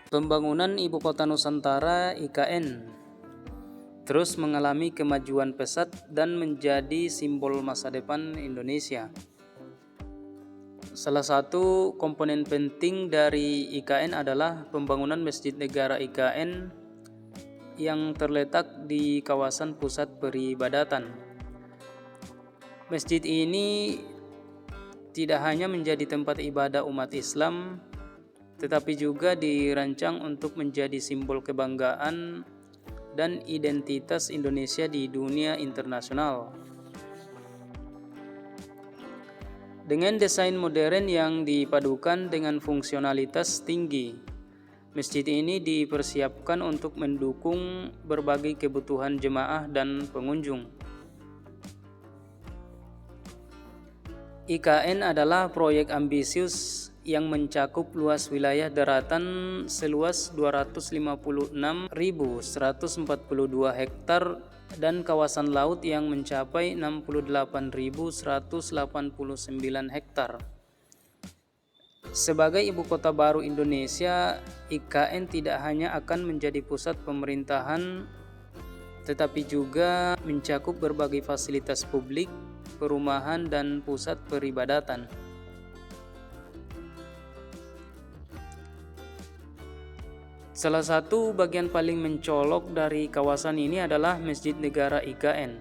Pembangunan Ibu Kota Nusantara (IKN) terus mengalami kemajuan pesat dan menjadi simbol masa depan Indonesia. Salah satu komponen penting dari IKN adalah pembangunan Masjid Negara IKN yang terletak di kawasan pusat peribadatan. Masjid ini tidak hanya menjadi tempat ibadah umat Islam, tetapi juga dirancang untuk menjadi simbol kebanggaan dan identitas Indonesia di dunia internasional. Dengan desain modern yang dipadukan dengan fungsionalitas tinggi, masjid ini dipersiapkan untuk mendukung berbagai kebutuhan jemaah dan pengunjung. IKN adalah proyek ambisius yang mencakup luas wilayah daratan seluas 256.142 hektar dan kawasan laut yang mencapai 68.189 hektar. Sebagai ibu kota baru Indonesia, IKN tidak hanya akan menjadi pusat pemerintahan, tetapi juga mencakup berbagai fasilitas publik, perumahan, dan pusat peribadatan. Salah satu bagian paling mencolok dari kawasan ini adalah Masjid Negara IKN,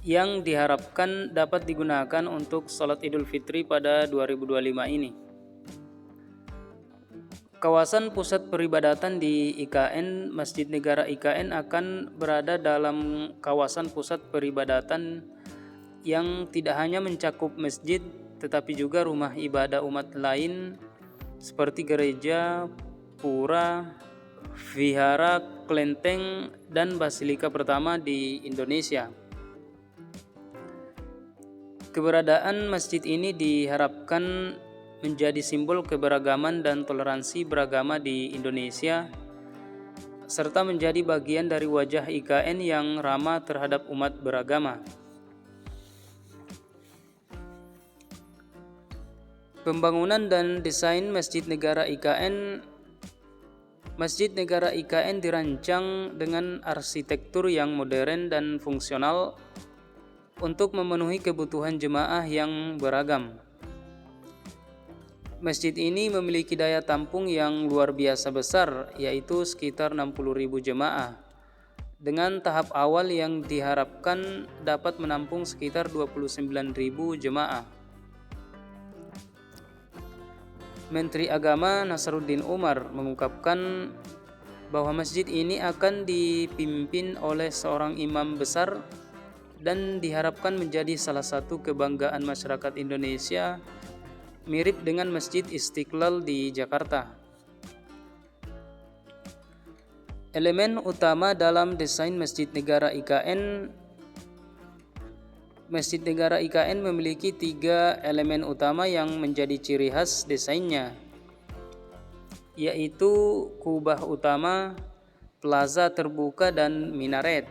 yang diharapkan dapat digunakan untuk sholat Idul Fitri pada 2025 ini. Kawasan pusat peribadatan di IKN, Masjid Negara IKN akan berada dalam kawasan pusat peribadatan yang tidak hanya mencakup masjid, tetapi juga rumah ibadah umat lain seperti gereja, pura, vihara, kelenteng, dan basilika pertama di Indonesia. Keberadaan masjid ini diharapkan menjadi simbol keberagaman dan toleransi beragama di Indonesia, serta menjadi bagian dari wajah IKN yang ramah terhadap umat beragama. Pembangunan dan desain Masjid Negara IKN dirancang dengan arsitektur yang modern dan fungsional untuk memenuhi kebutuhan jemaah yang beragam. Masjid ini memiliki daya tampung yang luar biasa besar, yaitu sekitar 60.000 jemaah. Dengan tahap awal yang diharapkan dapat menampung sekitar 29.000 jemaah. Menteri Agama Nasaruddin Umar mengungkapkan bahwa masjid ini akan dipimpin oleh seorang imam besar dan diharapkan menjadi salah satu kebanggaan masyarakat Indonesia, mirip dengan Masjid Istiqlal di Jakarta. Elemen utama dalam desain Masjid Negara IKN memiliki 3 elemen utama yang menjadi ciri khas desainnya, yaitu kubah utama, plaza terbuka, dan minaret.